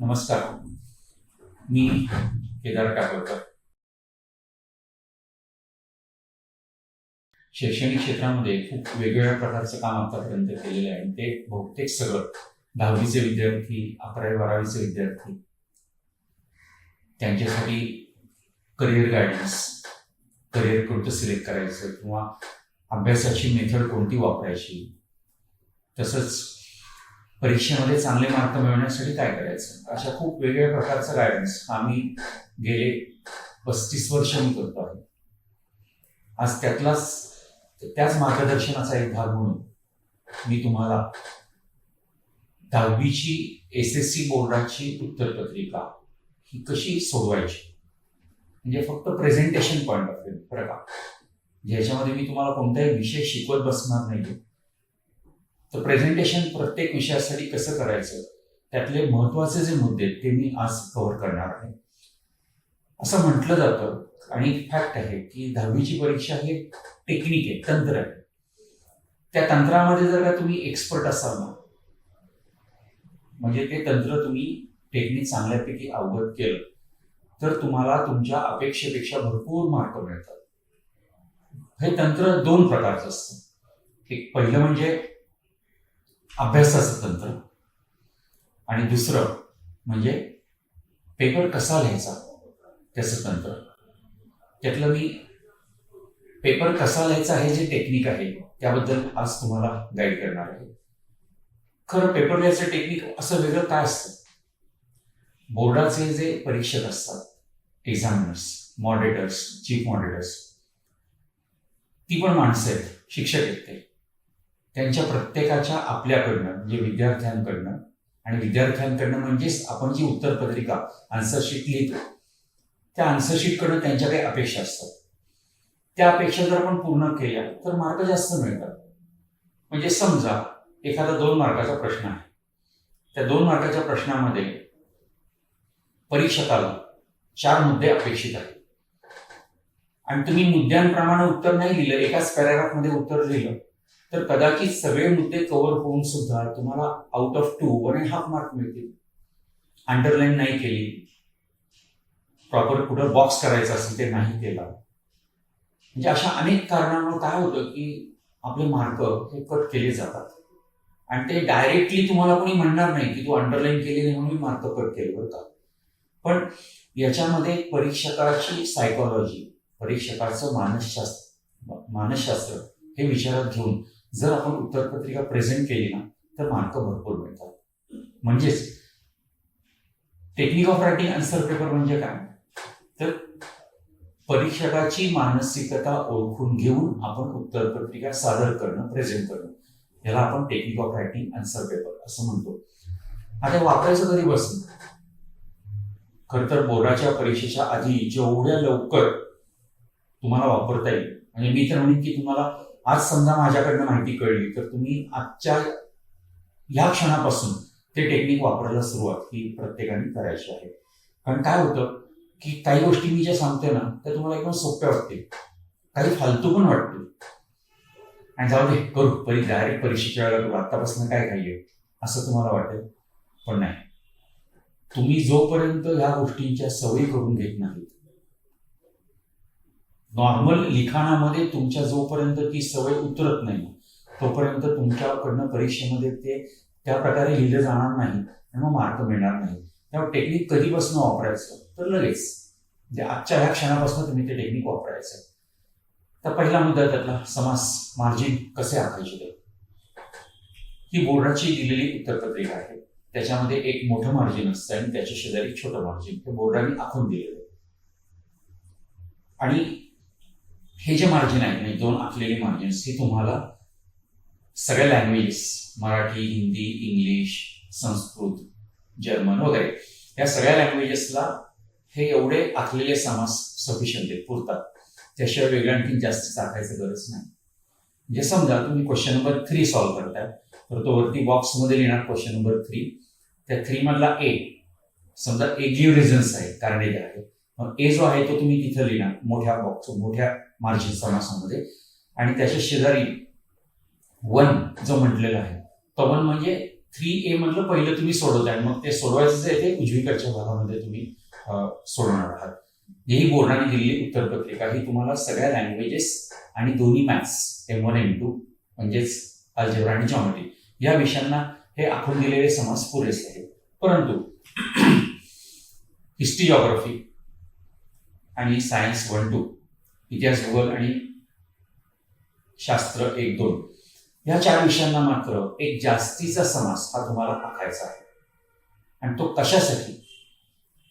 नमस्कार. मी केदार टाकळकर. शैक्षणिक क्षेत्रामध्ये खूप वेगवेगळ्या प्रकारचं काम आतापर्यंत केलेलं आहे आणि ते बहुतेक सगळं 10वीचे विद्यार्थी, 11वी-12वीचे विद्यार्थी, त्यांच्यासाठी करिअर गायडन्स, करिअर कोणतं सिलेक्ट करायचं किंवा अभ्यासाची मेथड कोणती वापरायची, तसंच परीक्षेमध्ये चांगले मार्क मिळवण्यासाठी काय करायचं, अशा खूप वेगवेगळ्या प्रकारचा गायडन्स आम्ही गेले 35 वर्ष मी करतो आहे. आज त्याच मार्गदर्शनाचा एक भाग म्हणून मी तुम्हाला 10वीची SSC बोर्डाची उत्तरपत्रिका ही कशी सोडवायची, म्हणजे फक्त प्रेझेंटेशन पॉईंट ऑफ व्ह्यू बरं का, ज्याच्यामध्ये मी तुम्हाला कोणताही विषय शिकवत बसणार नाही, तर प्रेझेंटेशन प्रत्येक विषयासाठी कसं करायचं त्यातले महत्वाचे जे मुद्दे आहेत ते मी आज कव्हर करणार आहे. असं म्हटलं जातं आणि फॅक्ट आहे की 10वीची परीक्षा हे टेक्निक आहे, तंत्र आहे. त्या तंत्रामध्ये जर का तुम्ही एक्सपर्ट असाल ना, म्हणजे ते तंत्र तुम्ही टेक्निक चांगल्यापैकी अवगत केलं तर तुम्हाला तुमच्या अपेक्षेपेक्षा भरपूर मार्क मिळतात. हे तंत्र 2 प्रकारचं असतं. एक पहिलं म्हणजे अभ्यासाचं तंत्र आणि दुसरं म्हणजे पेपर कसा लिहायचा त्याचं तंत्र. त्यातलं मी पेपर कसा लिहायचा हे जे टेक्निक आहे त्याबद्दल आज तुम्हाला गाईड करणार आहे. खरं पेपर लिहायचं टेक्निक असं वेगळं काय असतं? बोर्डाचे जे परीक्षक असतात, एक्झामिनर्स, मॉडरेटर्स, चीफ मॉडरेटर्स, ती पण माणसं आहेत, शिक्षक आहेत ते. त्यांच्या प्रत्येकाच्या आपल्याकडनं म्हणजे विद्यार्थ्यांकडनं आणि विद्यार्थ्यांकडनं म्हणजेच आपण जी उत्तरपत्रिका आन्सरशीट लिहितो त्या आन्सरशीटकडनं त्यांच्या काही अपेक्षा असतात. त्या अपेक्षा जर आपण पूर्ण केल्या तर मार्क जास्त मिळतात. म्हणजे समजा एखादा 2 मार्काचा प्रश्न आहे, त्या 2 मार्काच्या प्रश्नामध्ये परीक्षकाला 4 मुद्दे अपेक्षित आहेत आणि तुम्ही मुद्द्यांप्रमाणे उत्तर नाही लिहिलं, एकाच पॅराग्राफमध्ये उत्तर लिहिलं तर कदाचित सगळे मुद्दे कव्हर होऊन सुद्धा तुम्हाला आउट ऑफ 2 1.5 मार्क मिळतील. अंडरलाईन नाही केली, प्रॉपर कुठं बॉक्स करायचा असेल ते नाही केला, म्हणजे अशा अनेक कारणांमुळे काय होतं की आपले मार्क हे कट केले जातात. आणि ते डायरेक्टली तुम्हाला कोणी म्हणणार नाही की तू अंडरलाईन केली नाही म्हणून मार्क कट केले बरं का. पण याच्यामध्ये परीक्षकाची सायकॉलॉजी, परीक्षकाचं मानसशास्त्र हे विचारात घेऊन जर आपण उत्तरपत्रिका प्रेझेंट केली ना तर मार्क भरपूर मिळतात. म्हणजेच technique of writing answer paper म्हणजे काय, तर परीक्षकाची मानसिकता ओळखून घेऊन आपण उत्तरपत्रिका सादर करणं, प्रेझेंट करणं, याला आपण technique of writing answer paper असं म्हणतो. आता वापरायचं कधी बसून, खरं तर बोर्डाच्या परीक्षेच्या आधी जेवढ्या लवकर तुम्हाला वापरता येईल, म्हणजे मी तर म्हणेन की तुम्हाला आज समजा माझ्याकडनं माहिती कळली तर तुम्ही आजच्या ह्या क्षणापासून ते टेक्निक वापरायला सुरुवात ही प्रत्येकाने करायची आहे. कारण काय होतं की काही गोष्टी मी ज्या सांगते ना त्या तुम्हाला एकदम सोप्या वाटतील, काही फालतू पण वाटतील आणि जाऊ दे करू डायरेक्ट परीक्षेच्या वेळेला करू, आत्तापासून काय घाई असं तुम्हाला वाटेल. पण नाही, तुम्ही जोपर्यंत ह्या गोष्टींच्या सवयी करून घेत नाहीत, नॉर्मल लिखाणामध्ये तुमच्या जोपर्यंत ती सवय उतरत नाही तोपर्यंत तुमच्याकडनं परीक्षेमध्ये ते त्या प्रकारे लिहिलं जाणार नाही आणि मग मार्क मिळणार नाही. त्यामुळे टेक्निक कधीपासून वापरायचं तर लगेच, म्हणजे आजच्या ह्या क्षणापासून तुम्ही ते टेक्निक वापरायचं. तर पहिला मुद्दा त्यातला समास, मार्जिन कसे आखायचे ते. ही बोर्डाची दिलेली उत्तरपत्रिका आहे, त्याच्यामध्ये एक मोठं मार्जिन असतं आणि त्याच्या शेजारी छोटं मार्जिन, ते बोर्डाने आखून दिलेलं आहे. आणि हे जे मार्जिन आहे म्हणजे 2 आखलेली मार्जिन्स ही तुम्हाला सगळ्या languages, Marathi, Hindi, English, Sanskrit, German वगैरे या सगळ्या लँग्वेजेसला हे एवढे आखलेले समास सफिशियंट आहेत, पुरतात. त्याशिवाय वेगळ्या आणखी जास्त आखायचं गरज नाही. म्हणजे समजा तुम्ही क्वेश्चन नंबर 3 सॉल्व्ह करताय तर तो वरती बॉक्समध्ये लिहिणार क्वेश्चन नंबर 3, त्या 3 मधला ए, समजा ए गिव्ह रिझन्स आहे, कारण आहे, मग ए जो आहे तो तुम्ही तिथं लिहिणार मोठ्या बॉक्स, मोठ्या मार्जिन समासामध्ये. आणि त्याच्या शेजारी 1 जो म्हटलेला आहे तो 1 म्हणजे 3A मधलं पहिलं तुम्ही सोडवताय, मग ते सोडवायचं जे आहे ते उजवीकडच्या भागामध्ये तुम्ही सोडवणार आहात. ही बोर्डाने दिलेली उत्तरपत्रिका ही तुम्हाला सगळ्या लँग्वेजेस आणि दोन्ही मॅथ्स M1 M2 म्हणजेच अल्जेब्रा आणि जॉमेट्री या विषयांना हे आखून दिलेले समास पुरेसे आहेत. परंतु हिस्ट्री, जॉग्राफी आणि सायन्स 1-2, इतिहास, भूगोल आणि शास्त्र 1-2 या 4 विषयांना मात्र एक जास्तीचा समास हा तुम्हाला आखायचा आहे. आणि तो कशासाठी?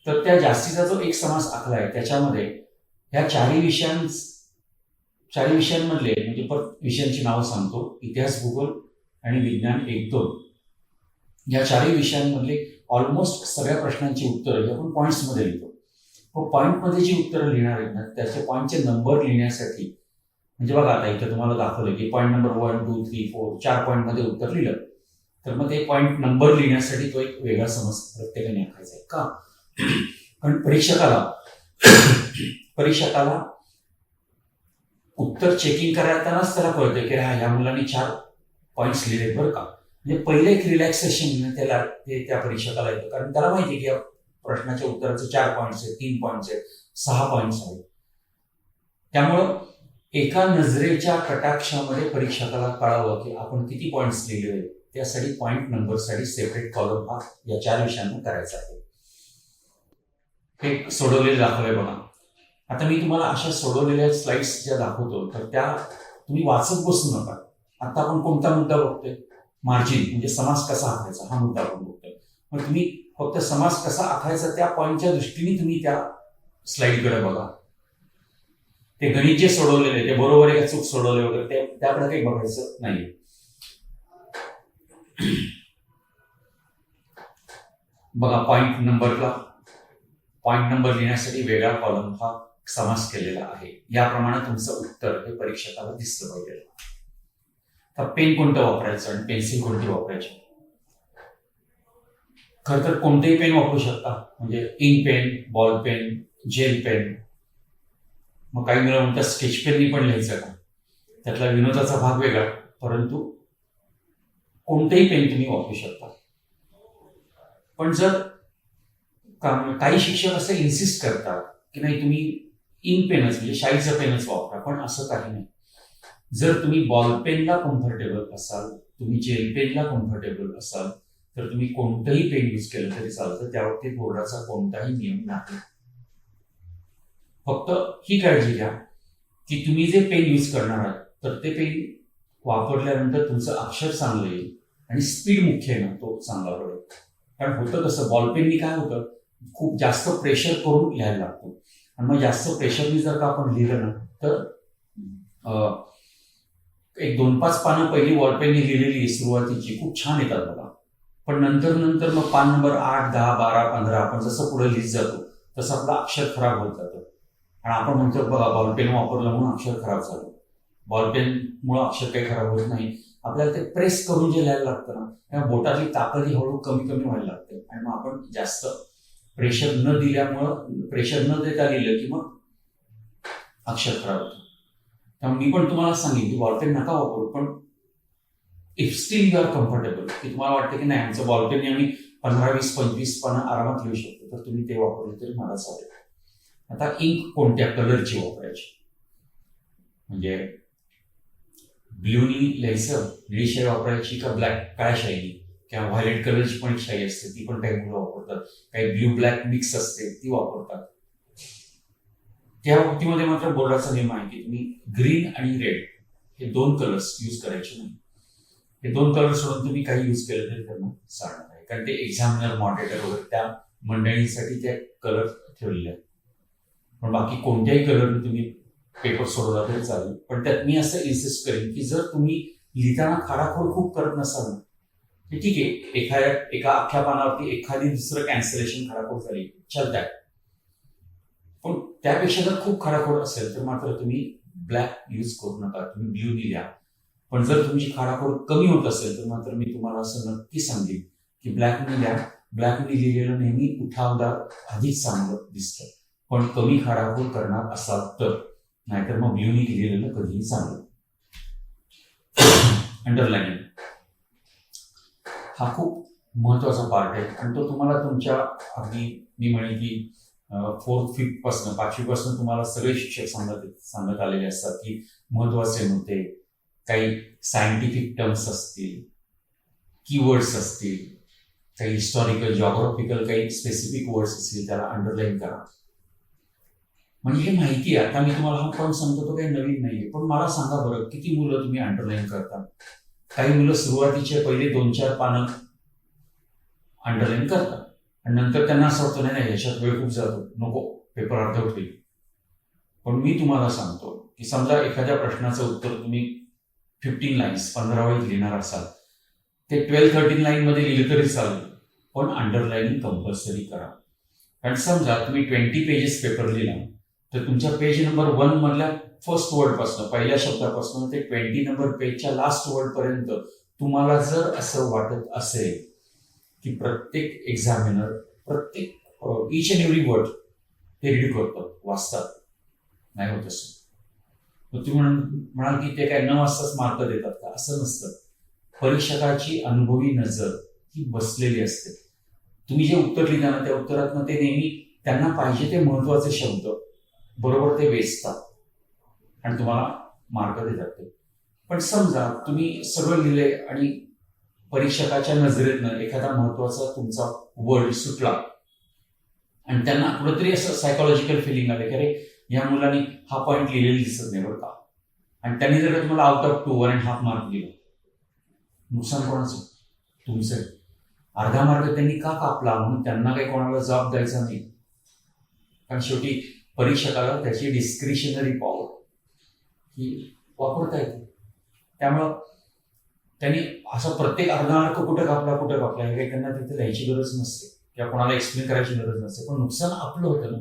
तर त्या जास्तीचा जो एक समास आखला आहे त्याच्यामध्ये ह्या 4 विषयांमधले म्हणजे विषयांची नावं सांगतो. इतिहास, भूगोल आणि विज्ञान 1-2 या 4 विषयांमधले ऑलमोस्ट सगळ्या प्रश्नांची उत्तरं आपण पॉईंट्समध्ये लिहितो. मग पॉईंटमध्ये जी उत्तरं लिहिणार आहेत ना त्याचे पॉईंटचे नंबर लिहिण्यासाठी म्हणजे बघा आता इथं तुम्हाला दाखवलं की पॉईंट नंबर 1, 2, 3, 4 4 पॉईंटमध्ये उत्तर लिहिलं तर मग ते पॉईंट नंबर लिहिण्यासाठी तो एक वेगळा समज प्रत्येकाने आखायचा आहे. का? कारण परीक्षकाला उत्तर चेकिंग करतानाच त्याला कळतं की ह्या मुलांनी 4 पॉईंट्स लिहिले बरं का. म्हणजे पहिलं एक रिलॅक्सेशन त्याला त्या परीक्षकाला येतं, कारण त्याला माहिती आहे की या प्रश्नाच्या उत्तराचे 4 पॉईंट्स आहेत, 3 पॉईंट्स आहेत, 6 पॉईंट्स आहेत. त्यामुळं एका नजरेच्या कटाक्षामध्ये परीक्षकाला कळावं की आपण किती पॉईंट्स लिहिले, त्यासाठी पॉईंट नंबरसाठी सेपरेट कॉलम हा या 4 विषयांना करायचा आहे. हे सोडवलेलं दाखवलंय बघा. आता मी तुम्हाला अशा सोडवलेल्या स्लाइड्स ज्या दाखवतो तर त्या तुम्ही वाचत बसू नका. आता आपण कोणता मुद्दा बघतोय? मार्जिन म्हणजे समास कसा आखायचा हा मुद्दा आपण बघतोय. मग तुम्ही फक्त समास कसा आखायचा त्या पॉईंटच्या दृष्टीने तुम्ही त्या स्लाइडकडे बघा. ते गणित जे सोडवलेले ते बरोबर आहे का चूक सोडवले वगैरे त्याकडे काही बघायचं नाही. बघा पॉईंट नंबर लिहिण्यासाठी वेगळा कॉलम हा समास केलेला आहे. याप्रमाणे तुमचं उत्तर हे परीक्षकाला दिसलं पाहिजे. तर पेन कोणतं वापरायचं आणि पेन्सिल कोणती वापरायची? खरं तर कोणतेही पेन वापरू शकता, म्हणजे ink pen, ball pen, gel pen. मग काही मुलं म्हणतात स्केच पेननी पण लिहायचं का? त्यातला विनोदाचा भाग वेगळा, परंतु कोणतेही पेन तुम्ही वापरू शकता. पण जर काही शिक्षक असं इन्सिस्ट करतात की नाही तुम्ही इंक पेनच म्हणजे शाईचं पेनच वापरा, पण असं काही नाही. जर तुम्ही बॉल पेनला कम्फर्टेबल असाल, तुम्ही जेल पेनला कम्फर्टेबल असाल तर तुम्ही कोणतंही पेन यूज केलं तरी चालतं. त्यावरती बोर्डाचा कोणताही नियम नाही. फक्त ही काळजी घ्या की तुम्ही जे पेन यूज करणार आहात तर ते पेन वापरल्यानंतर तुमचं अक्षर चांगलं येईल आणि स्पीड मुख्य आहे ना तो चांगला पडेल. कारण होतं कसं बॉल पेननी काय होतं खूप जास्त प्रेशर करून लिहायला लागतो आणि मग जास्त प्रेशरनी जर का आपण लिहिलं ना तर एक 2-5 पानं पहिली बॉल पेननी लिहिलेली सुरुवातीची खूप छान येतात बघा, पण नंतर मग पान नंबर 8, 10, 12, 15 आपण जसं पुढे लिहित जातो तसं आपलं अक्षर खराब होत जातं. आणि आपण म्हणतो बघा बॉल पेन वापरलं म्हणून अक्षर खराब झालं. बॉल पेनमुळे अक्षर काही खराब होत नाही. आपल्याला ते प्रेस करून जे लिहायला लागतं ना त्या बोटातली ताकद ही हळूहळू कमी व्हायला लागते आणि मग आपण जास्त प्रेशर न देता लिहिलं की मग अक्षर खराब होतं. त्यामुळे मी पण तुम्हाला सांगेन की बॉल पेन नका वापरू, पण if still you are comfortable की तुम्हाला वाटतं की नाही आमचं बॉल पेनने आम्ही 15, 20, 25 पानं आरामात लिहू शकतो तर तुम्ही ते वापरले तरी मला चालेल. आता इंक कोणत्या कलरची वापरायची? म्हणजे ब्ल्यूनी लिहायचं, निळी शाई वापरायची का काळ्या शाईनी किंवा व्हायलेट कलरची पण शाई असते ती पण काही मुलं वापरतात. काही ब्ल्यू ब्लॅक मिक्स असते ती वापरतात. त्या बाबतीमध्ये मात्र बोर्डाचा नियम आहे की तुम्ही ग्रीन आणि रेड हे 2 कलर्स यूज करायचे नाही. हे 2 कलर सोडून तुम्ही काही यूज केलं तरी त्यांना चालणार नाही, कारण ते एक्झामिनर, मॉडेटर वगैरे त्या मंडळींसाठी ते कलर ठेवलेले आहेत. पण बाकी कोणत्याही कलरने तुम्ही पेपर सोडवला तरी चालेल. पण त्यात मी असं इन्सिस्ट करेन की जर तुम्ही लिहिताना खाडाखोड खूप करत नसाल ना तर ठीक आहे, एका अख्ख्या पानावरती एखादी दुसरं कॅन्सलेशन खाडाखोड झाली चालत, पण त्यापेक्षा जर खूप खाडाखोड असेल तर मात्र तुम्ही ब्लॅक यूज करू नका, तुम्ही ब्ल्यू लिहा. पण जर तुमची खाडाखोड कमी होत असेल तर मात्र मी तुम्हाला असं नक्की सांगेन की ब्लॅकने लिहा. ब्लॅकने लिहिलेलं नेहमी उठावदार अधिक चांगलं दिसतं, पण कमी खाडाखोड करणार असाल तर, नाहीतर मग ब्ल्यूनी लिहिलेलं कधीही चांगलं. अंडरलाईनिंग हा खूप महत्वाचा पार्ट आहे आणि तो तुम्हाला तुमच्या अगदी मी म्हणेन की 4th 5th पासून 5वी पासून तुम्हाला सगळे शिक्षक सांगत आलेले असतात की महत्वाचे मुद्दे, काही सायंटिफिक टर्म्स असतील, कीवर्ड्स असतील, काही हिस्टॉरिकल जॉग्राफिकल काही स्पेसिफिक वर्ड्स असतील त्याला अंडरलाईन करा. म्हणजे हे माहिती आहे. आता मी तुम्हाला हा पण सांगतो तो काही नवीन नाहीये, पण मला सांगा बरं किती मुलं तुम्ही अंडरलाईन करता? काही मुलं सुरुवातीचे पहिले 2-4 पानं अंडरलाईन करतात आणि नंतर त्यांना असं वाटतं नाही ह्याच्यात वेळ खूप जातो, नको, पेपर अर्धवट होईल. पण मी तुम्हाला सांगतो की समजा एखाद्या प्रश्नाचं उत्तर तुम्ही 15 लाईन्स 15 ओळीत लिहिणार असाल, ते 12-13 लाईनमध्ये लिहिलं तरी चालेल, पण अंडरलाईनिंग कंपल्सरी करा. कारण समजा तुम्ही 20 पेजेस पेपर लिहिला तर तुमच्या पेज नंबर 1 मधल्या फर्स्ट वर्डपासून, पहिल्या शब्दापासून ते 20 नंबर पेजच्या लास्ट वर्डपर्यंत तुम्हाला जर असं वाटत असेल की प्रत्येक एक्झामिनर प्रत्येक ईच अँड एव्हरी वर्ड ते रीड करतात, वाचतात, नाही होत असं. मग तुम्ही म्हणाल की ते काय न वाचताच मार्क देतात का? असं नसतं. परीक्षकाची अनुभवी नजर ही बसलेली असते. तुम्ही जे उत्तर लिहिता ना त्या उत्तरातनं ते नेहमी त्यांना पाहिजे ते महत्वाचे शब्द बरोबर ते वेचतात आणि तुम्हाला मार्क देतात ते. पण समजा तुम्ही सगळं लिहिले आणि परीक्षकाच्या नजरेतनं एखादा महत्वाचा तुमचा वर्ड सुटला आणि त्यांना कुठेतरी असं सायकोलॉजिकल फिलिंग आलं की अरे या मुलांनी हा पॉईंट लिहिलेला दिसत नाही बरं का, आणि त्यांनी जर तुम्हाला आउट ऑफ 2 1.5 मार्क दिलं, नुकसान कोणाचं? तुमचं. अर्धा मार्क त्यांनी का कापला म्हणून त्यांना काही कोणाला जबाब द्यायचा नाही. कारण शेवटी परीक्षकाला त्याची डिस्क्रिशनरी पॉवर ही वापरता येते. त्यामुळं त्यांनी असं प्रत्येक अर्धा मार्क कुठं कापला हे काही त्यांना तिथे लिहायची गरज नसते किंवा कोणाला एक्सप्लेन करायची गरज नसते. पण नुकसान आपलं होतं ना,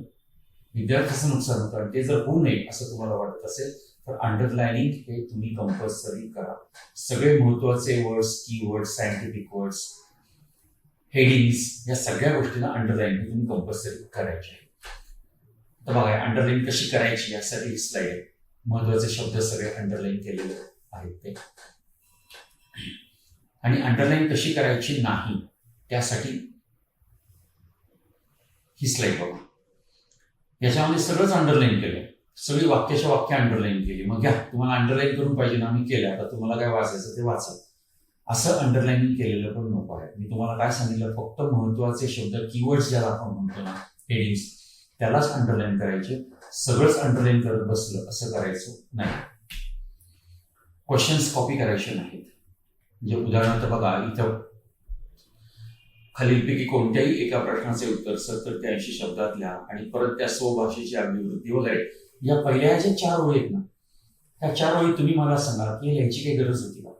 विद्यार्थ्याचं नुकसान होतं. आणि ते जर होऊ नये असं तुम्हाला वाटत असेल तर अंडरलाइनिंग हे तुम्ही कंपल्सरी करा. सगळे महत्वाचे words, keywords, scientific words, headings, या सगळ्या गोष्टींना अंडरलाइनिंग तुम्ही कंपल्सरी करायचे आहे. तर बघा अंडरलाईन कशी करायची यासाठी एक स्लाइड आहे. महत्वाचे शब्द सगळे अंडरलाईन केलेले आहेत ते. आणि अंडरलाईन कशी करायची नाही त्यासाठी ही स्लाइड बघा. याच्यामध्ये सगळंच अंडरलाईन केलं, सगळी वाक्याच्या वाक्य अंडरलाईन केली. मग घ्या, तुम्हाला अंडरलाईन करून पाहिजे ना, आम्ही केलं, आता तुम्हाला काय वाचायचं ते वाचा. असं अंडरलाईनिंग केलेलं पण नको आहे. मी तुम्हाला काय सांगितलं, फक्त महत्वाचे शब्द, कीवर्ड्स ज्याला आपण म्हणतो ना, हेडिंग्स, त्यालाच अंडरलाईन करायचे. सगळंच अंडरलाईन करत बसलं असं करायचं नाही. क्वेश्चन्स कॉपी करायचे नाहीत. म्हणजे उदाहरणार्थ बघा, इथं खालीलपैकी कोणत्याही एका प्रश्नाचे उत्तर 70 ते 80 शब्दात लिहा आणि परत त्या स्वभाषेची अभिवृद्धी वगैरे. या पहिल्या ज्या 4 ओळी आहेत ना, त्या 4 ओळी तुम्ही मला सांगा की लिहायची काही गरज होती का?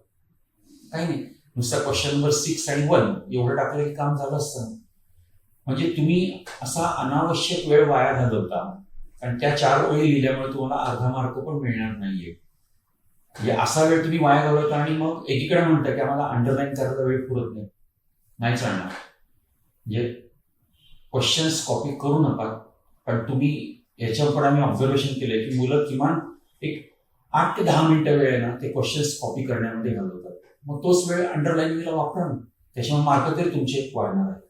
काही नाही. नुसता क्वेश्चन नंबर 6 आणि 1 एवढं टाकलं की काम झालं असतं. म्हणजे तुम्ही असा अनावश्यक वेळ वाया घालवता. आणि त्या 4 ओळी लिहिल्यामुळे तुम्हाला अर्धा मार्क पण मिळणार नाहीये. म्हणजे असा वेळ तुम्ही वाया घालवता आणि मग एकीकडे म्हणता की आम्हाला अंडरलाईन करायला वेळ पुरत नाही चालणार. म्हणजे क्वेश्चन्स कॉपी करू नका. पण तुम्ही याच्यावर पण आम्ही ऑब्झर्वेशन केलंय की मुलं किमान एक 8 ते 10 मिनिटं वेळ आहे ना ते क्वेश्चन्स कॉपी करण्यामध्ये घालवतात. मग तोच वेळ अंडरलाईनिंगला वापरा ना, त्याच्यामुळे मार्क तरी तुमचे वाढणार आहे.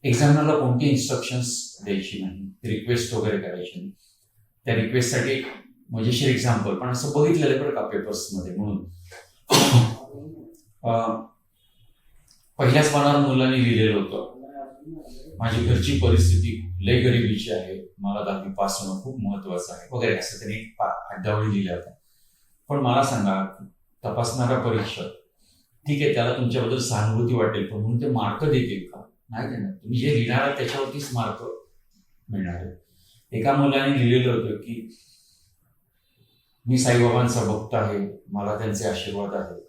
एक्झामिनरला कोणती इन्स्ट्रक्शन्स द्यायची नाही, रिक्वेस्ट वगैरे करायची नाही. त्या रिक्वेस्टसाठी एक मजेशीर एक्झाम्पल पण असं बघितलेलं बरं का पेपर्समध्ये. म्हणून पहिल्याच पानावर मुलांनी लिहिलेलं होतं, माझी घरची परिस्थिती लय गरिबीची आहे, मला 10वी पास होणं खूप महत्वाचं आहे वगैरे, असं त्यांनी 8-10 ओळी लिहिल्या होत्या. पण मला सांगा, तपासणारा परीक्षक ठीक आहे, त्याला तुमच्याबद्दल सहानुभूती वाटेल, पण म्हणून ते मार्क देतील का? नाही देणार. तुम्ही जे लिहिणार आहात त्याच्यावरतीच मार्क मिळणार आहे. एका मुलाने लिहिलेलं होतं की मी साईबाबांचा भक्त आहे, मला त्यांचे आशीर्वाद आहेत.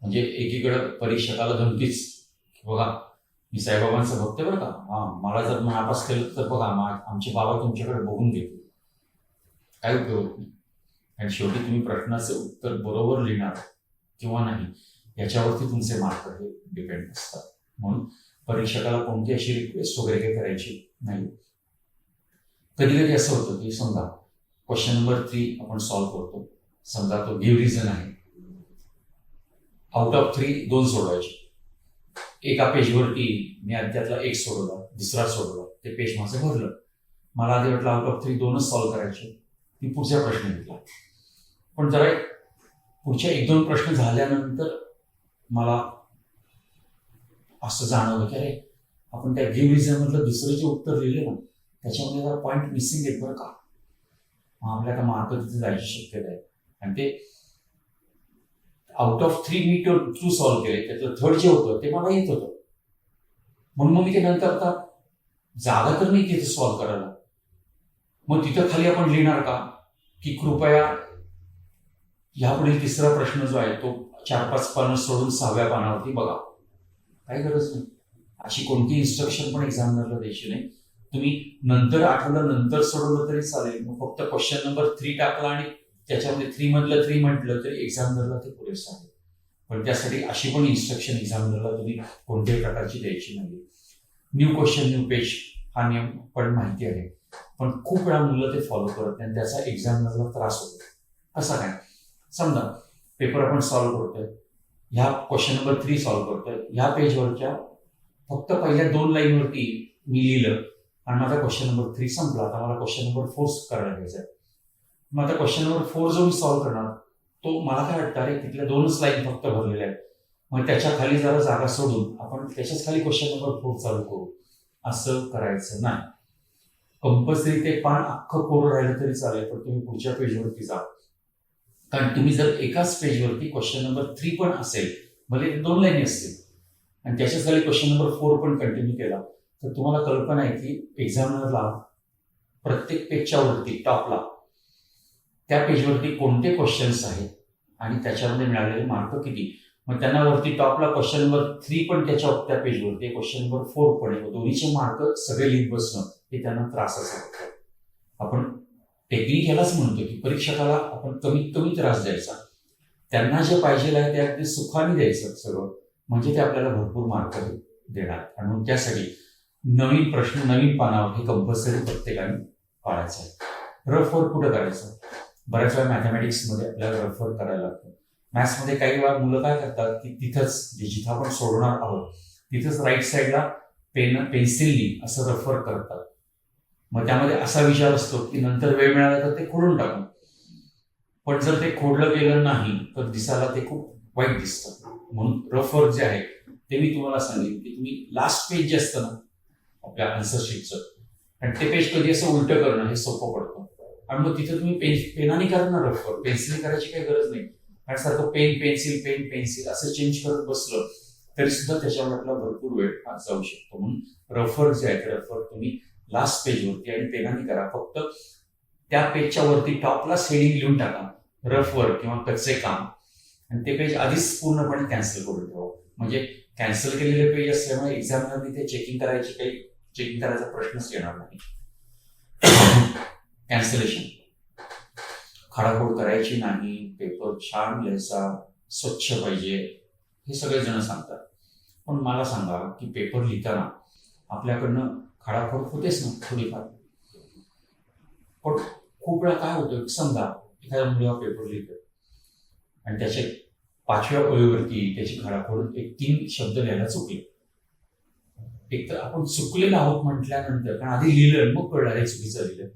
म्हणजे एकीकडे परीक्षकाला धमकीच, बघा मी साईबाबांचा भक्त बरं का, मला जर नापास केलं तर बघा आमचे बाबा तुमच्याकडे बघून घेतील. काय उपयोग होत नाही. आणि शेवटी तुम्ही प्रश्नाचे उत्तर बरोबर लिहिणार किंवा नाही याच्यावरती तुमचे मार्क हे डिपेंड असतात. म्हणून परीक्षकाला कोणती अशी रिक्वेस्ट वगैरे काही करायची नाही. कधी कधी असं होतं की समजा क्वेश्चन नंबर 3 आपण सॉल्व्ह करतो, समजा तो गिव्ह रिझन आहे, आउट ऑफ 3 2 सोडवायचे. एका पेजवरती मी आधी त्यातला एक सोडवला, दुसरा सोडवला, ते पेज माझं भरलं. मला आधी वाटलं आउट ऑफ 3 2च सॉल्व्ह करायचे, मी पुढचा प्रश्न घेतला. पण जरा पुढच्या 1-2 प्रश्न झाल्यानंतर मला असं जाणवलं की अरे आपण त्या गिव्ह रिझन मधलं दुसरं जे उत्तर लिहिले ना त्याच्यामध्ये जरा पॉईंट मिसिंग आहेत बरं का. मग आपल्याला मार्क तिथे जायची शक्यता आहे. आणि ते आउट ऑफ 3 मी 2 सॉल्व्ह केले, त्यातलं थर्ड जे होतं ते मला येत होतं. म्हणून मग मी ते नंतर आता जागा तर नाही तिथे सॉल्व्ह करायला. मग तिथं खाली आपण लिहिणार का की कृपया ह्यापुढील तिसरा प्रश्न जो आहे तो 4-5 पानं सोडून 6व्या पानावरती बघा. काही गरज नाही. अशी कोणती इन्स्ट्रक्शन पण एक्झामिनरला द्यायची नाही. तुम्ही नंतर आठवलं नंतर सोडवलं तरी चालेल. मग फक्त क्वेश्चन नंबर 3 टाकला आणि त्याच्यामध्ये 3 मधलं 3 म्हटलं तरी एक्झामिनरला ते पुरेसं आहे. पण त्यासाठी अशी पण इन्स्ट्रक्शन एक्झामिनरला तुम्ही कोणत्याही प्रकारची द्यायची नाही. न्यू क्वेश्चन न्यू पेज हा नियम पण माहिती आहे, पण खूप वेळा मुलं ते फॉलो करत नाही आणि त्याचा एक्झामिनरला त्रास होतो. कसा काय? समजा पेपर आपण सॉल्व्ह करतोय, ह्या क्वेश्चन नंबर 3 सॉल्व्ह करतोय, ह्या पेजवरच्या फक्त पहिल्या 2 लाईनवरती मी लिहिलं आणि माझा क्वेश्चन नंबर 3 संपला. आता मला क्वेश्चन नंबर 4 करायला घ्यायचा आहे. मग आता क्वेश्चन नंबर 4 जो मी सॉल्व्ह करणार तो मला काय वाटतं अरे तिथल्या 2च लाईन फक्त भरलेल्या आहेत, मग त्याच्या खाली जरा जागा सोडून आपण त्याच्याच खाली क्वेश्चन नंबर 4 चालू करू. असं करायचं नाही. कंपल्सरी ते पान अख्खं कोरं राहिलं तरी चालेल, पण तुम्ही पुढच्या पेजवरती जा. कारण तुम्ही जर एकाच पेजवरती क्वेश्चन नंबर 3 पण असेल, भले 2 लाईनी असतील आणि त्याच्याच खाली क्वेश्चन नंबर 4 पण कंटिन्यू केला, तर तुम्हाला कल्पना आहे की एक्झामिनरला प्रत्येक पेजच्या वरती टॉपला त्या पेजवरती कोणते क्वेश्चन्स आहेत आणि त्याच्यामध्ये मिळालेले मार्क किती. मग त्यांना वरती टॉपला क्वेश्चन नंबर 3 पण त्या पेजवरती, क्वेश्चन नंबर 4 पण आहे. दोन्हीचे मार्क सगळे लिहित बसणं हे त्यांना त्रासाचं होतं. आपण टेक्निक यालाच म्हणतो की परीक्षकाला आपण कमीत कमी त्रास द्यायचा, त्यांना जे पाहिजे आहे ते अगदी सुखाने द्यायचं सगळं, म्हणजे ते आपल्याला भरपूर मार्क देणार. आणि म्हणून त्यासाठी नवीन प्रश्न नवीन पानावर हे कंपल्सरी प्रत्येकाने पाळायचं आहे. रफ वर्क कुठं करायचं? बऱ्याच वेळा मॅथमॅटिक्समध्ये आपल्याला रफ वर्क करायला लागतं. मॅथ्समध्ये काही वेळा मुलं काय करतात की तिथंच जिथं आपण सोडवणार आहोत तिथंच राईट साईडला पेन्सिलनी असं रफ वर्क करतात. मग त्यामध्ये असा विचार असतो की नंतर वेळ मिळाला तर ते खोडून टाकू. पण जर ते खोडलं गेलं नाही तर दिसायला ते खूप वाईट दिसतं. म्हणून रफ वर्क जे आहे ते मी तुम्हाला सांगेन की तुम्ही लास्ट पेज जे असतं ना आपल्या आन्सर शीटचं, आणि ते पेज कधी असं उलटं करणं हे सोपं पडतं. आणि मग तिथं तुम्ही पेनाने करणार रफ वर्क, पेन्सिल करायची काही गरज नाही. आणि सारखं पेन पेन्सिल असं चेंज करत बसलं तरी सुद्धा त्याच्यावर आपला भरपूर वेळ जाऊ शकतो. म्हणून रफ वर्क जे आहे ते रफ वर्क तुम्ही लास्ट पेजवरती आणि पेनाने करा. फक्त त्या पेजच्या वरती टॉपला हेडिंग लिहून टाका रफ वर्क किंवा कच्चे काम, आणि ते पेज आधीच पूर्णपणे कॅन्सल करून ठेवा. म्हणजे कॅन्सल केलेले पेज असल्यामुळे एक्झामिनरने ते चेकिंग करायचा प्रश्नच येणार नाही. कॅन्सलेशन, खाडाखोड करायची नाही, पेपर छान लिहायचा, स्वच्छ पाहिजे, हे सगळे जण सांगतात. पण मला सांगा की पेपर लिहिताना आपल्याकडनं खाडाखोड होतेच ना थोडीफार. पण खूप वेळा काय होतं, समजा एखाद्या मुलगा पेपर लिहितो आणि त्याच्या 5व्या ओळीवरती त्याची खाडाखोड 3 शब्द लिहायला चुकले. एक तर आपण चुकलेलो आहोत म्हटल्यानंतर, कारण आधी लिहिलं मग कळलं हे चुकीचं लिहिलं,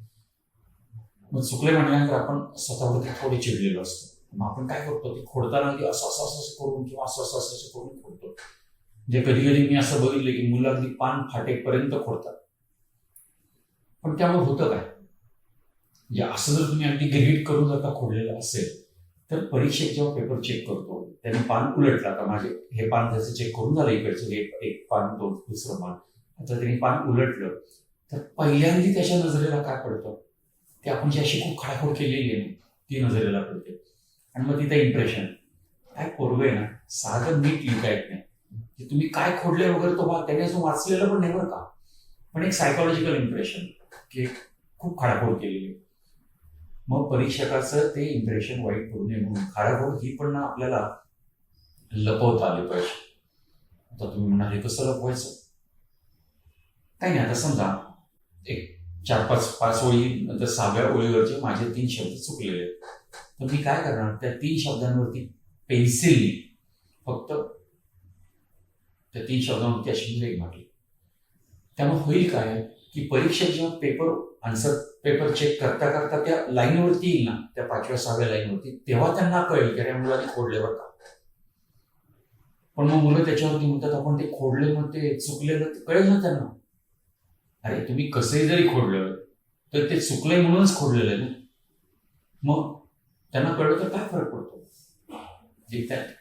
मग चुकले म्हटल्यानंतर आपण स्वतःवरती थोडे चिडलेलो असतो. मग आपण काय करतो, ते खोडताना असं असं असं करून किंवा असं असं असं करून खोडतो. म्हणजे कधी कधी मी असं बघितलं की मुलं अगदी पान फाटेपर्यंत खोडतात. पण त्यामुळे होतं काय, म्हणजे असं जर तुम्ही अगदी ग्रेड करून जर का खोडलेलं असेल तर परीक्षेत जेव्हा पेपर चेक करतो त्यांनी पान उलटला का, माझे हे पान त्याचं चेक करून झालं इकडचं हे एक पान दुसरं पान, आता त्यांनी पान उलटलं तर पहिल्यांदा त्याच्या नजरेला काय पडतं, ते आपण जी अशी खूप खाडाखोड केलेली आहे ती नजरेला पडते. आणि मग तिथं इम्प्रेशन काय पोरगं आहे ना, साधं नीट लिहिता येत नाही, की तुम्ही काय खोडले वगैरे तो भाग त्याने असं वाचलेलं पण नाही बरं का, पण एक सायकोलॉजिकल इम्प्रेशन की खूप खाडाखोड केलेली. मग परीक्षकाचं ते इम्प्रेशन वाईट पडू नये म्हणून खाडाखोड ही पण ना आपल्याला लपवता आली पाहिजे. आता तुम्ही म्हणाल हे कसं लपवायचं, काही नाही. आता समजा एक 4-5 ओळी नंतर 6व्या ओळीवरचे माझे 3 शब्द चुकलेले आहेत, तर मी काय करणार, त्या 3 शब्दांवरती पेन्सिलनी फक्त त्या 3 शब्दांवरती अशी ब्रेक मारली. त्यामुळे होईल काय की परीक्षक जेव्हा आन्सर पेपर चेक करता करता त्या लाईनवरती येईल ना, त्या 5व्या 6व्या लाईनवरती, तेव्हा त्यांना कळेल की या मुलाने खोडले बरं का. पण मग मुलं त्याच्यावरती म्हणतात आपण ते खोडले, मग ते चुकलेलं ते कळेल ना त्यांना. अरे तुम्ही कसंही जरी खोडलं तर ते चुकलंय म्हणूनच खोडलेलं आहे ना. मग त्यांना कळलं तर काय फरक पडतो.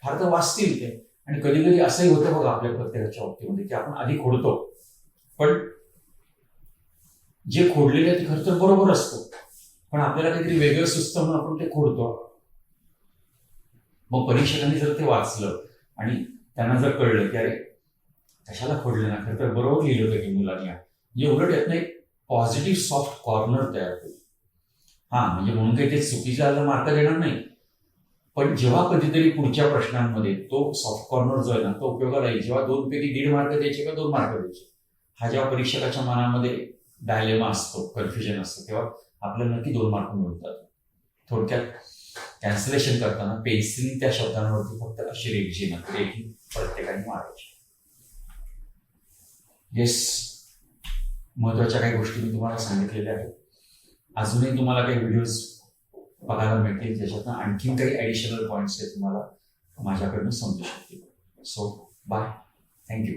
फार तर वाचतील ते. आणि कधी कधी असंही होतं बघा आपल्या प्रत्येकाच्या बाबतीमध्ये की आपण आधी खोडतो, पण जे खोडलेलं आहे ते खरं तर बरोबर असतं, पण आपल्याला काहीतरी वेगळं सुचतं म्हणून आपण ते खोडतो. मग परीक्षकांनी जर ते वाचलं आणि त्यांना जर कळलं की अरे कशाला खोडलं ना, खरं तर बरोबर लिहिलं होतं की मुलांनी, म्हणजे उलट यातनं एक पॉझिटिव्ह सॉफ्ट कॉर्नर तयार होईल. हा म्हणजे म्हणून काही ते चुकीच्या मार्क देणार नाही, पण जेव्हा कधीतरी पुढच्या प्रश्नांमध्ये तो सॉफ्ट कॉर्नर जो आहे ना तो उपयोगाला येईल, जेव्हा 2 पैकी 1.5 मार्क द्यायचे का 2 मार्क द्यायचे, हा जेव्हा परीक्षकाच्या मनामध्ये डायलेमा असतो, कन्फ्युजन असतं, तेव्हा आपल्याला नक्की 2 मार्क मिळतात. थोडक्यात कॅन्सलेशन करताना पेन्सिल त्या शब्दांवरती फक्त अशी रेखी प्रत्येकाने मारायची. येस, महत्वाच्या काही गोष्टी मी तुम्हाला सांगितलेल्या आहेत. अजूनही तुम्हाला काही व्हिडिओज बघायला मिळतील ज्याच्यातनं आणखीन काही ॲडिशनल पॉईंट्स हे तुम्हाला माझ्याकडनं समजू शकतील. So bye, thank you.